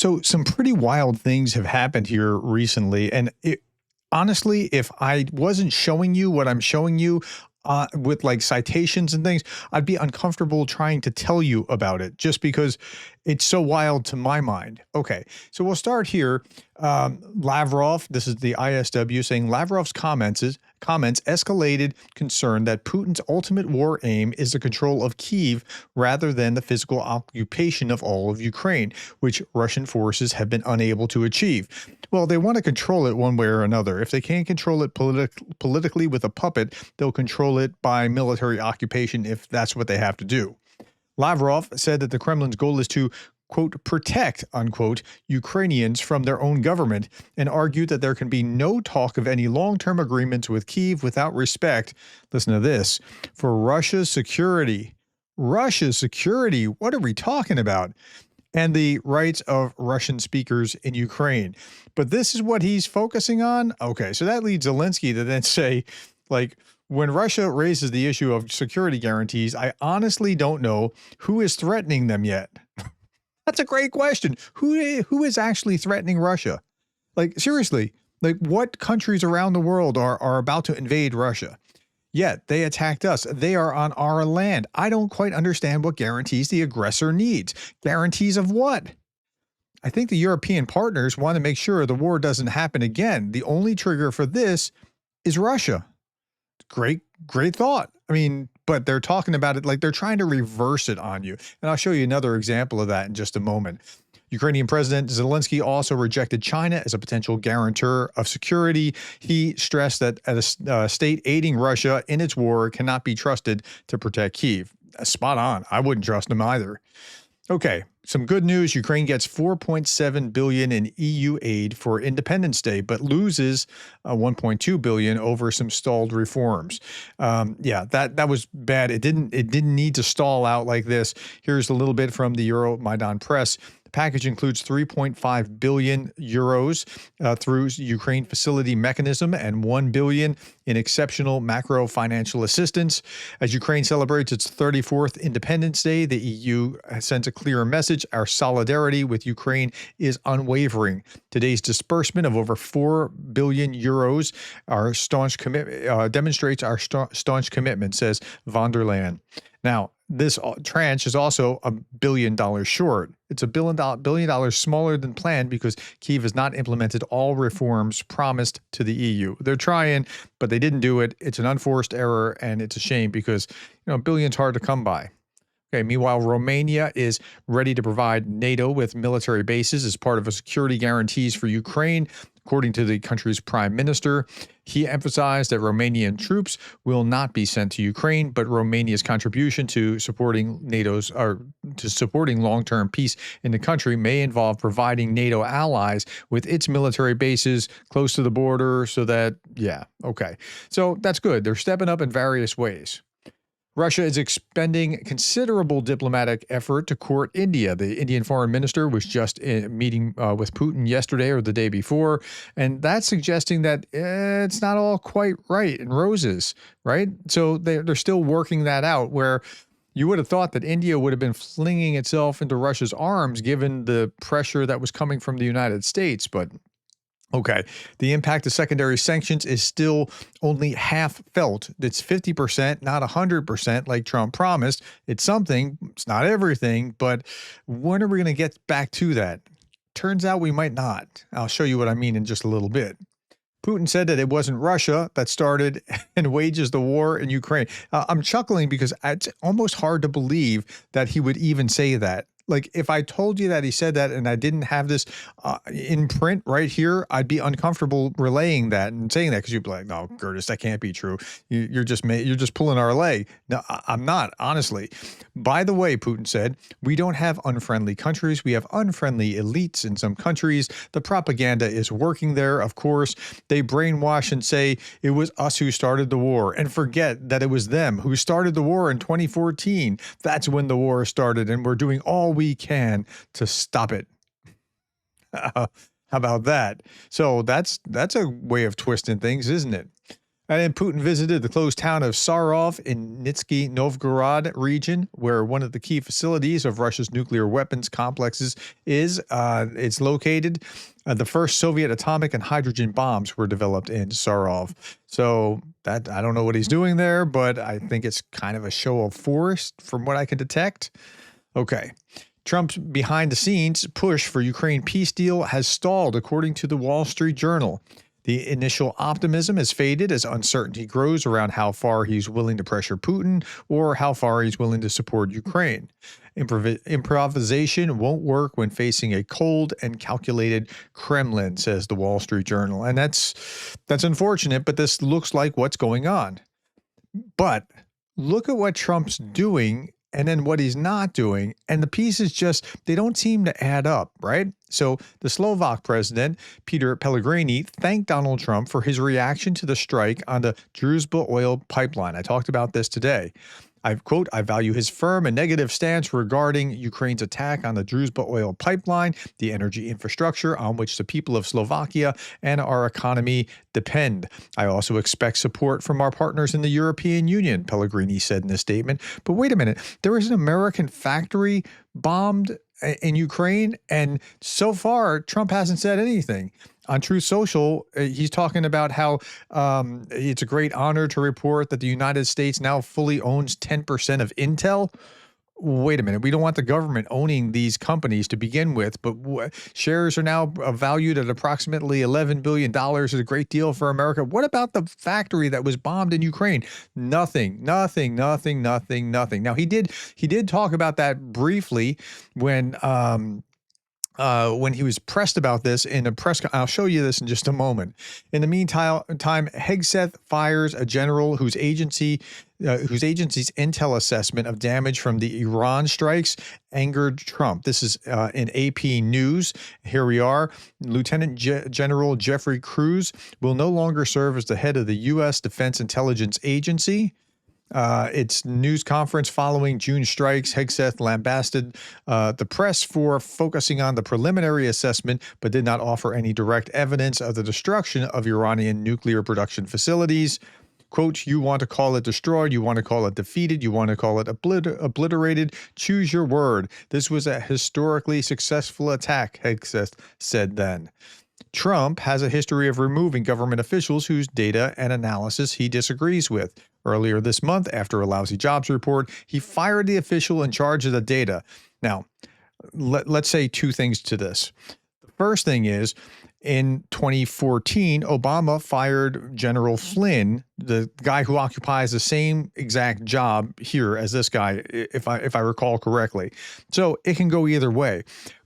So some pretty wild things have happened here recently. And honestly, if I wasn't showing you what I'm showing you with like citations and things, I'd be uncomfortable trying to tell you about it just because it's so wild to my mind. Okay, so we'll start here. Lavrov, this is the ISW saying Lavrov's comments escalated concern that Putin's ultimate war aim is the control of Kyiv rather than the physical occupation of all of Ukraine, which Russian forces have been unable to achieve. Well, they want to control it one way or another. If they can't control it politically with a puppet, they'll control it by military occupation if that's what they have to do. Lavrov said that the Kremlin's goal is to, quote, protect, unquote, Ukrainians from their own government, and argued that there can be no talk of any long-term agreements with Kyiv without respect, listen to this, for Russia's security. Russia's security? What are we talking about? And the rights of Russian speakers in Ukraine. But this is what he's focusing on? Okay, so that leads Zelensky to then say, like, when Russia raises the issue of security guarantees, I honestly don't know who is threatening them yet. That's a great question. Who is actually threatening Russia? Like, seriously, like what countries around the world are about to invade Russia? Yet they attacked us. They are on our land. I don't quite understand what guarantees the aggressor needs. Guarantees of what? I think the European partners want to make sure the war doesn't happen again. The only trigger for this is Russia. Great thought. I mean, but they're talking about it like they're trying to reverse it on you. And I'll show you another example of that in just a moment. Ukrainian President Zelensky also rejected China as a potential guarantor of security. He stressed that a state aiding Russia in its war cannot be trusted to protect Kyiv. Spot on. I wouldn't trust him either. Okay, some good news. Ukraine gets $4.7 billion in EU aid for Independence Day, but loses $1.2 billion over some stalled reforms. Yeah, that was bad. It didn't need to stall out like this. Here's a little bit from the Euromaidan press. Package includes 3.5 billion euros through Ukraine facility mechanism and 1 billion in exceptional macro financial assistance. As Ukraine celebrates its 34th Independence Day, the EU sends a clear message. Our solidarity with Ukraine is unwavering. Today's disbursement of over 4 billion euros demonstrates our staunch commitment, says von der Leyen. Now, this tranche is also $1 billion short. It's $1 billion smaller than planned because Kyiv has not implemented all reforms promised to the EU. They're trying, but they didn't do it. It's an unforced error, and it's a shame because, a billion's hard to come by. Okay, meanwhile, Romania is ready to provide NATO with military bases as part of a security guarantees for Ukraine, according to the country's prime minister. He emphasized that Romanian troops will not be sent to Ukraine, but Romania's contribution to supporting long-term peace in the country may involve providing NATO allies with its military bases close to the border so that, yeah, okay. So that's good. They're stepping up in various ways. Russia is expending considerable diplomatic effort to court India. The Indian foreign minister was just meeting with Putin yesterday or the day before, and that's suggesting that it's not all quite right in roses, right? So they're still working that out, where you would have thought that India would have been flinging itself into Russia's arms given the pressure that was coming from the United States, but okay, the impact of secondary sanctions is still only half felt. It's 50%, not 100% like Trump promised. It's something, it's not everything, but when are we going to get back to that? Turns out we might not. I'll show you what I mean in just a little bit. Putin said that it wasn't Russia that started and wages the war in Ukraine. I'm chuckling because it's almost hard to believe that he would even say that. Like, if I told you that he said that and I didn't have this in print right here, I'd be uncomfortable relaying that and saying that because you'd be like, no, Gerdes, that can't be true. You're just pulling our leg. No, I'm not, honestly. By the way, Putin said, we don't have unfriendly countries. We have unfriendly elites in some countries. The propaganda is working there, of course. They brainwash and say it was us who started the war and forget that it was them who started the war in 2014. That's when the war started, and we're doing all we can to stop it. How about that? So that's a way of twisting things, isn't it? And then Putin visited the closed town of Sarov in Nizhny Novgorod region, where one of the key facilities of Russia's nuclear weapons complexes is. It's located. The first Soviet atomic and hydrogen bombs were developed in Sarov. So that I don't know what he's doing there, but I think it's kind of a show of force from what I can detect. Okay. Trump's behind-the-scenes push for Ukraine peace deal has stalled, according to the Wall Street Journal. The initial optimism has faded as uncertainty grows around how far he's willing to pressure Putin or how far he's willing to support Ukraine. Improvisation won't work when facing a cold and calculated Kremlin, says the Wall Street Journal. And that's unfortunate, but this looks like what's going on. But look at what Trump's doing and then what he's not doing. And the pieces just, they don't seem to add up, right? So the Slovak president, Peter Pellegrini, thanked Donald Trump for his reaction to the strike on the Druzhba oil pipeline. I talked about this today. I quote, I value his firm and negative stance regarding Ukraine's attack on the Druzhba oil pipeline, the energy infrastructure on which the people of Slovakia and our economy depend. I also expect support from our partners in the European Union, Pellegrini said in a statement. But wait a minute, there is an American factory bombed in Ukraine, and so far, Trump hasn't said anything. On Truth Social, he's talking about how it's a great honor to report that the United States now fully owns 10% of Intel. Wait a minute. We don't want the government owning these companies to begin with, but shares are now valued at approximately $11 billion. Is a great deal for America. What about the factory that was bombed in Ukraine? Nothing. Now, he did talk about that briefly when he was pressed about this in a press. I'll show you this in just a moment. In the meantime, Hegseth fires a general whose agency's intel assessment of damage from the Iran strikes angered Trump. This is in AP News. Here we are. Lieutenant General Jeffrey Cruz will no longer serve as the head of the U.S. Defense Intelligence Agency. Its news conference following June strikes, Hegseth lambasted the press for focusing on the preliminary assessment, but did not offer any direct evidence of the destruction of Iranian nuclear production facilities. Quote, you want to call it destroyed, you want to call it defeated, you want to call it obliterated, choose your word. This was a historically successful attack, Hegseth said then. Trump has a history of removing government officials whose data and analysis he disagrees with. Earlier this month, after a lousy jobs report, he fired the official in charge of the data. Now, let's say two things to this. The first thing is, in 2014, Obama fired General Flynn, the guy who occupies the same exact job here as this guy, if I recall correctly. So it can go either way.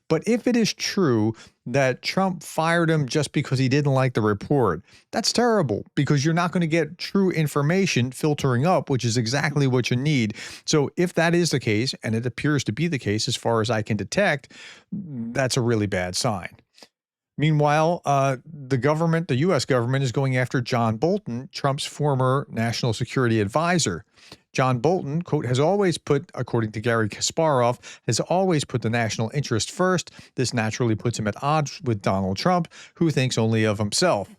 But if it is true that Trump fired him just because he didn't like the report, that's terrible because you're not going to get true information filtering up, which is exactly what you need. So if that is the case, and it appears to be the case as far as I can detect, that's a really bad sign. Meanwhile, the U.S. government is going after John Bolton, Trump's former national security advisor. John Bolton, quote, has always put, according to Gary Kasparov, has always put the national interest first. This naturally puts him at odds with Donald Trump, who thinks only of himself.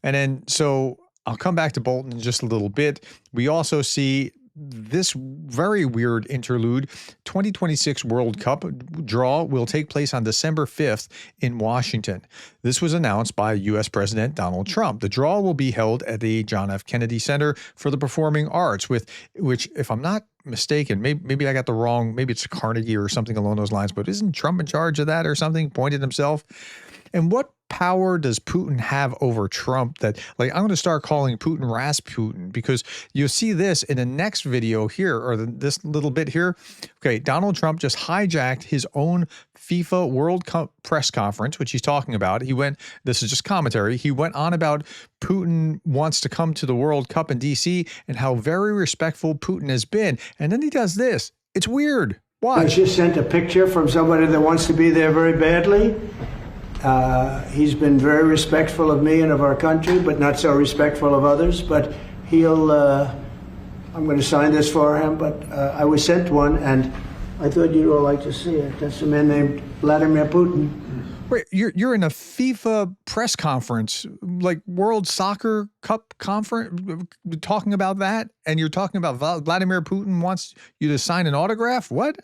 And then, so I'll come back to Bolton in just a little bit. We also see this very weird interlude. 2026 World Cup draw will take place on December 5th in Washington. This was announced by U.S. President Donald Trump. The draw will be held at the John F. Kennedy Center for the Performing Arts, which, if I'm not mistaken, maybe I got the wrong, maybe it's Carnegie or something along those lines, but isn't Trump in charge of that or something? Pointed himself. And what power does Putin have over Trump that, like, I'm going to start calling Putin Rasputin, because you'll see this in the next video here, or this little bit here. Okay, Donald Trump just hijacked his own FIFA World Cup press conference, which he's talking about. This is just commentary. He went on about Putin wants to come to the World Cup in DC and how very respectful Putin has been. And then he does this. It's weird. Why? I just sent a picture from somebody that wants to be there very badly. He's been very respectful of me and of our country, but not so respectful of others. But I'm going to sign this for him, but I was sent one, and I thought you'd all like to see it. That's a man named Vladimir Putin. Wait, you're in a FIFA press conference, like World Soccer Cup conference, talking about that, and you're talking about Vladimir Putin wants you to sign an autograph? What?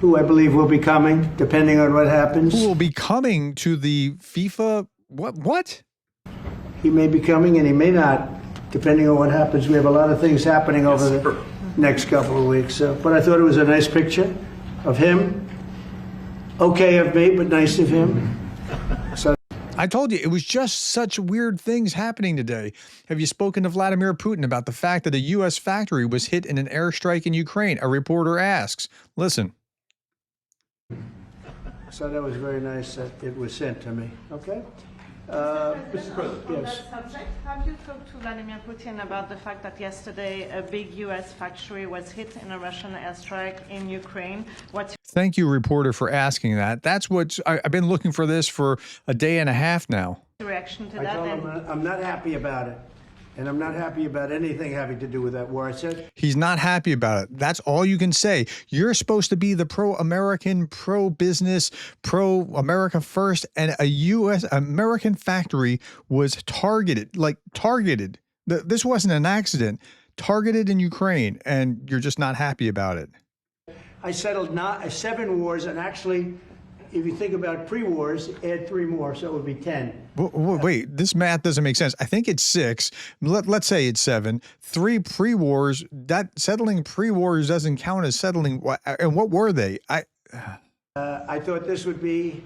Who I believe will be coming, depending on what happens. Who will be coming to the FIFA? What? He may be coming and he may not, depending on what happens. We have a lot of things happening over the next couple of weeks. But I thought it was a nice picture of him. Okay of me, but nice of him. So I told you, it was just such weird things happening today. Have you spoken to Vladimir Putin about the fact that a U.S. factory was hit in an airstrike in Ukraine? A reporter asks. Listen. So that was very nice that it was sent to me. Okay? Mr. President, on yes. that subject, have you talked to Vladimir Putin about the fact that yesterday a big U.S. factory was hit in a Russian airstrike in Ukraine? Thank you, reporter, for asking that. That's what I've been looking for this for a day and a half now. Your reaction to I that? told him I'm not happy about it. And I'm not happy about anything having to do with that war. I said he's not happy about it. That's all you can say. You're supposed to be the pro-American, pro-business, pro-America first, and a U.S. American factory was targeted, targeted. This wasn't an accident. Targeted in Ukraine, and you're just not happy about it. I settled 7 wars, and actually, if you think about pre-wars, add 3 more, so it would be 10. Wait, this math doesn't make sense. I think it's 6. Let's say it's 7. 3 pre-wars. That settling pre-wars doesn't count as settling. And what were they? I thought this would be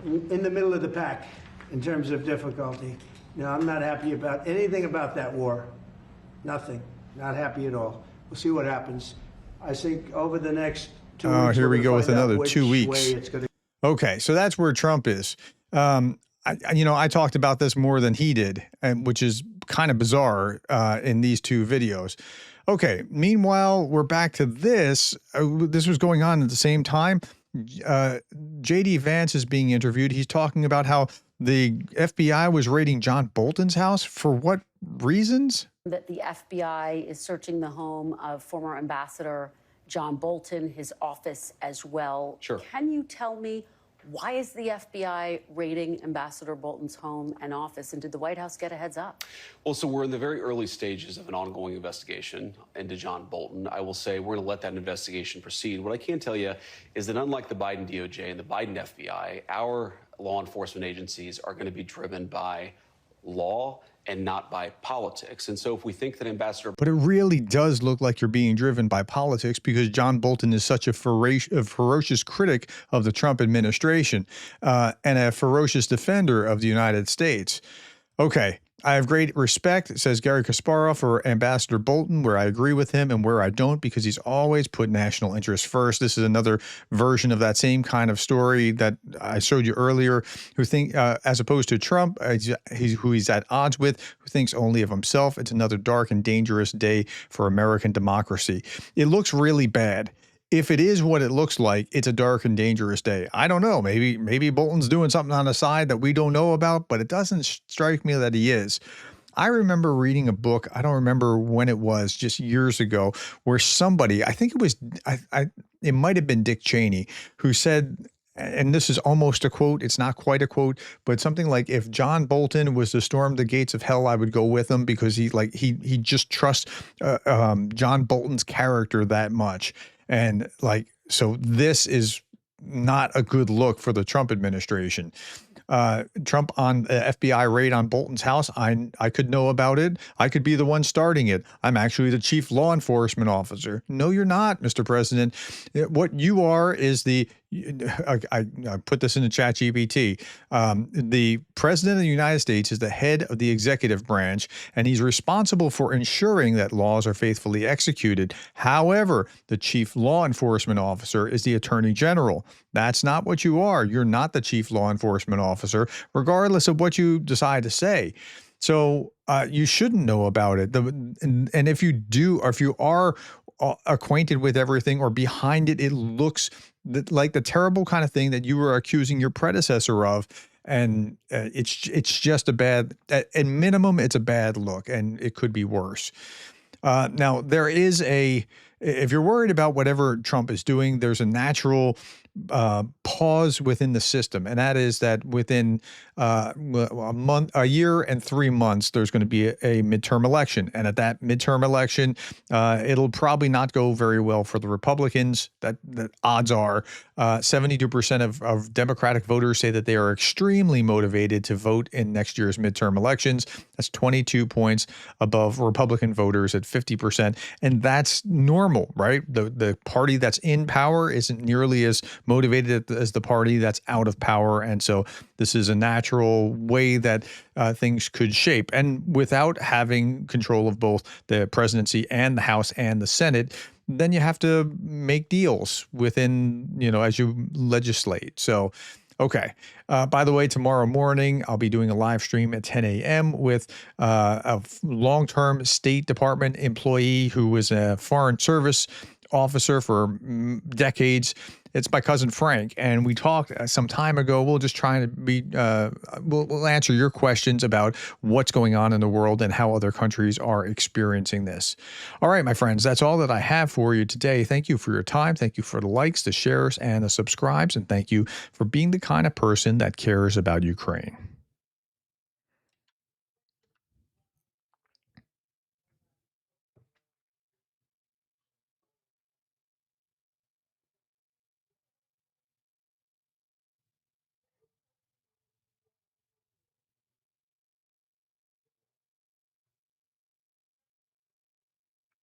in the middle of the pack in terms of difficulty. No, I'm not happy about anything about that war. Nothing. Not happy at all. We'll see what happens. I think over the next 2 weeks. Oh, here we go with another 2 weeks. Way it's gonna... Okay, so that's where Trump is. I talked about this more than he did, which is kind of bizarre in these 2 videos. Okay, meanwhile, we're back to this. This was going on at the same time. J.D. Vance is being interviewed. He's talking about how the FBI was raiding John Bolton's house. For what reasons? That the FBI is searching the home of former Ambassador John Bolton, his office as well. Sure. Can you tell me, why is the FBI raiding Ambassador Bolton's home and office, and did the White House get a heads up? Well, so we're in the very early stages of an ongoing investigation into John Bolton. I will say we're going to let that investigation proceed. What I can tell you is that unlike the Biden DOJ and the Biden FBI, our law enforcement agencies are going to be driven by law and not by politics. And so if we think that Ambassador... But it really does look like you're being driven by politics, because John Bolton is such a ferocious critic of the Trump administration and a ferocious defender of the United States. Okay. I have great respect, says Gary Kasparov, for Ambassador Bolton, where I agree with him and where I don't, because he's always put national interests first. This is another version of that same kind of story that I showed you earlier, who think, as opposed to Trump, who he's at odds with, who thinks only of himself. It's another dark and dangerous day for American democracy. It looks really bad. If it is what it looks like, it's a dark and dangerous day. I don't know. Maybe Bolton's doing something on the side that we don't know about, but it doesn't strike me that he is. I remember reading a book, I don't remember when it was, just years ago, where somebody, I think it was, it might have been Dick Cheney, who said, and this is almost a quote, it's not quite a quote, but something like, if John Bolton was to storm the gates of hell, I would go with him, because he just trusts John Bolton's character that much. And so this is not a good look for the Trump administration. Trump on the FBI raid on Bolton's house. I could know about it. I could be the one starting it. I'm actually the chief law enforcement officer. No, you're not, Mr. President. What you are is I put this in the chat GPT. The president of the United States is the head of the executive branch, and he's responsible for ensuring that laws are faithfully executed. However, the chief law enforcement officer is the attorney general. That's not what you are. You're not the chief law enforcement officer, regardless of what you decide to say. So you shouldn't know about it. And if you do, or if you are acquainted with everything or behind it, it looks like the terrible kind of thing that you were accusing your predecessor of. And it's just a bad, at minimum, it's a bad look, and it could be worse. Now, there is if you're worried about whatever Trump is doing, there's a natural pause within the system, and that is that within a year and 3 months, there's going to be a midterm election, and at that midterm election, it'll probably not go very well for the Republicans. That odds are 72% of Democratic voters say that they are extremely motivated to vote in next year's midterm elections. That's 22 points above Republican voters at 50%, and that's normal, right? The party that's in power isn't nearly as motivated as the party that's out of power, and so this is a natural way that things could shape. And without having control of both the presidency and the House and the Senate, then you have to make deals within, as you legislate. So, okay. By the way, tomorrow morning, I'll be doing a live stream at 10 a.m. with a long-term State Department employee who was a Foreign Service officer for decades. It's my cousin Frank, and we talked some time ago. We'll just try to be, we'll answer your questions about what's going on in the world and how other countries are experiencing this. All right, my friends, that's all that I have for you today. Thank you for your time. Thank you for the likes, the shares, and the subscribes, and thank you for being the kind of person that cares about Ukraine.